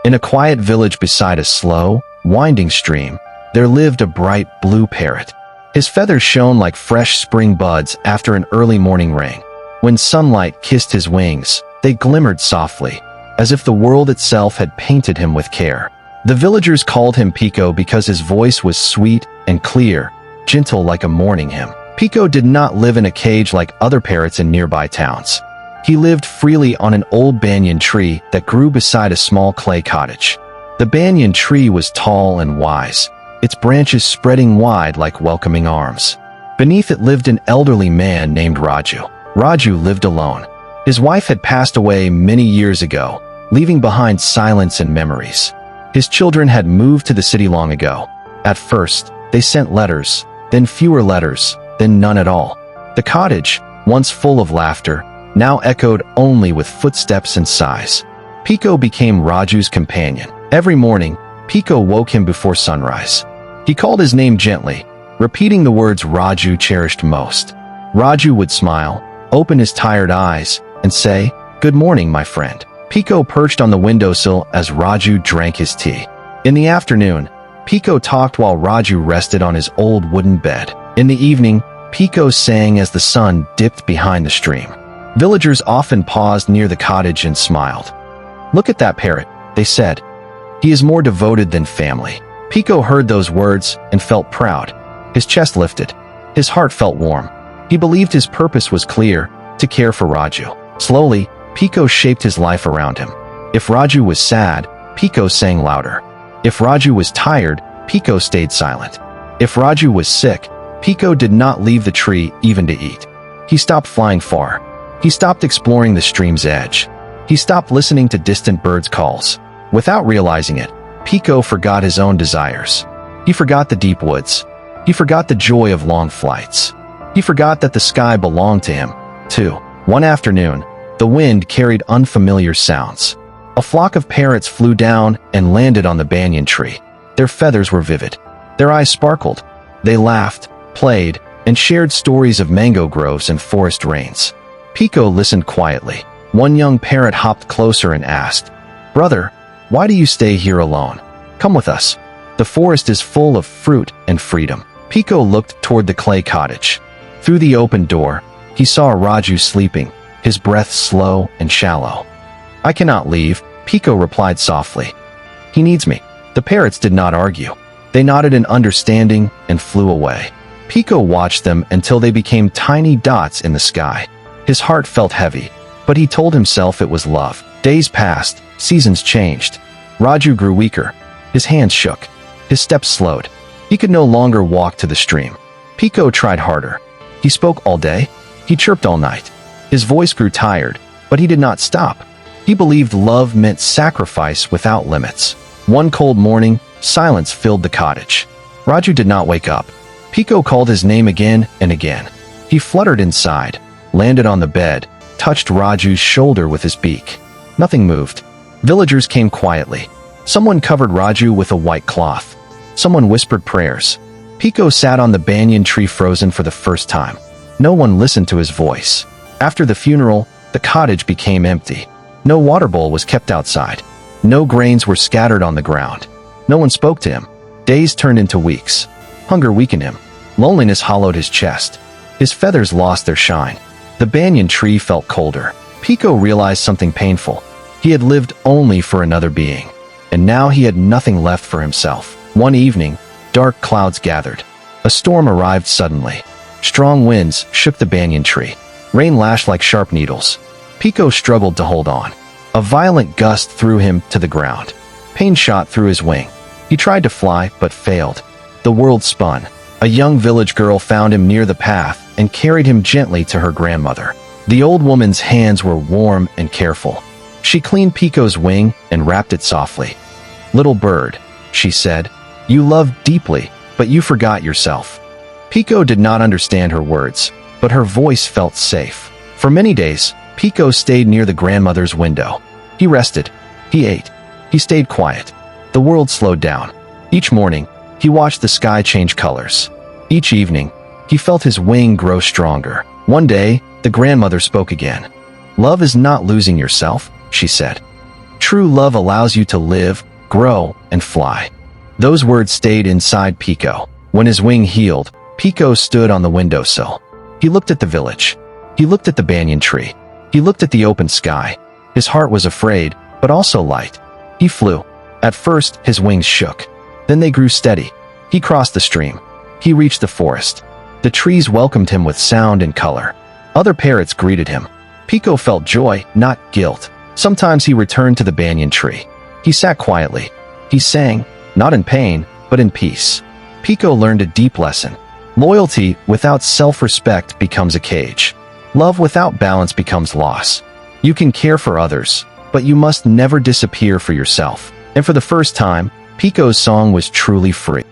In a quiet village beside a slow, winding stream, there lived a bright blue parrot. His feathers shone like fresh spring buds after an early morning rain. When sunlight kissed his wings, they glimmered softly, as if the world itself had painted him with care. The villagers called him Pico because his voice was sweet and clear, gentle like a morning hymn. Pico did not live in a cage like other parrots in nearby towns. He lived freely on an old banyan tree that grew beside a small clay cottage. The banyan tree was tall and wise, its branches spreading wide like welcoming arms. Beneath it lived an elderly man named Raju. Raju lived alone. His wife had passed away many years ago, leaving behind silence and memories. His children had moved to the city long ago. At first, they sent letters, then fewer letters, then none at all. The cottage, once full of laughter, now echoed only with footsteps and sighs. Pico became Raju's companion. Every morning, Pico woke him before sunrise. He called his name gently, repeating the words Raju cherished most. Raju would smile, open his tired eyes, and say, "Good morning, my friend." Pico perched on the windowsill as Raju drank his tea. In the afternoon, Pico talked while Raju rested on his old wooden bed. In the evening, Pico sang as the sun dipped behind the stream. Villagers often paused near the cottage and smiled. "Look at that parrot," they said. "He is more devoted than family." Pico heard those words and felt proud. His chest lifted. His heart felt warm. He believed his purpose was clear, to care for Raju. Slowly, Pico shaped his life around him. If Raju was sad, Pico sang louder. If Raju was tired, Pico stayed silent. If Raju was sick, Pico did not leave the tree even to eat. He stopped flying far. He stopped exploring the stream's edge. He stopped listening to distant birds' calls. Without realizing it, Pico forgot his own desires. He forgot the deep woods. He forgot the joy of long flights. He forgot that the sky belonged to him, too. One afternoon, the wind carried unfamiliar sounds. A flock of parrots flew down and landed on the banyan tree. Their feathers were vivid. Their eyes sparkled. They laughed, played, and shared stories of mango groves and forest rains. Pico listened quietly. One young parrot hopped closer and asked, "Brother, why do you stay here alone? Come with us. The forest is full of fruit and freedom." Pico looked toward the clay cottage. Through the open door, he saw Raju sleeping, his breath slow and shallow. "I cannot leave," Pico replied softly. "He needs me." The parrots did not argue. They nodded in understanding and flew away. Pico watched them until they became tiny dots in the sky. His heart felt heavy, but he told himself it was love. Days passed, seasons changed. Raju grew weaker. His hands shook. His steps slowed. He could no longer walk to the stream. Pico tried harder. He spoke all day. He chirped all night. His voice grew tired, but he did not stop. He believed love meant sacrifice without limits. One cold morning, silence filled the cottage. Raju did not wake up. Pico called his name again and again. He fluttered inside, landed on the bed, touched Raju's shoulder with his beak. Nothing moved. Villagers came quietly. Someone covered Raju with a white cloth. Someone whispered prayers. Pico sat on the banyan tree frozen for the first time. No one listened to his voice. After the funeral, the cottage became empty. No water bowl was kept outside. No grains were scattered on the ground. No one spoke to him. Days turned into weeks. Hunger weakened him. Loneliness hollowed his chest. His feathers lost their shine. The banyan tree felt colder. Pico realized something painful. He had lived only for another being, and now he had nothing left for himself. One evening, dark clouds gathered. A storm arrived suddenly. Strong winds shook the banyan tree. Rain lashed like sharp needles. Pico struggled to hold on. A violent gust threw him to the ground. Pain shot through his wing. He tried to fly, but failed. The world spun. A young village girl found him near the path and carried him gently to her grandmother. The old woman's hands were warm and careful. She cleaned Pico's wing and wrapped it softly. "Little bird," she said, "you loved deeply, but you forgot yourself." Pico did not understand her words, but her voice felt safe. For many days, Pico stayed near the grandmother's window. He rested. He ate. He stayed quiet. The world slowed down. Each morning, he watched the sky change colors. Each evening, he felt his wing grow stronger. One day, the grandmother spoke again. "Love is not losing yourself," she said. True love allows you to live, grow, and fly. Those words stayed inside Pico. When his wing healed, Pico stood on the windowsill. He looked at the village. He looked at the banyan tree. He looked at the open sky. His heart was afraid, but also light. He flew. At first, his wings shook. Then they grew steady. He crossed the stream. He reached the forest. The trees welcomed him with sound and color. Other parrots greeted him. Pico felt joy, not guilt. Sometimes he returned to the banyan tree. He sat quietly. He sang, not in pain, but in peace. Pico learned a deep lesson. Loyalty without self-respect becomes a cage. Love without balance becomes loss. You can care for others, but you must never disappear for yourself. And for the first time, Pico's song was truly free.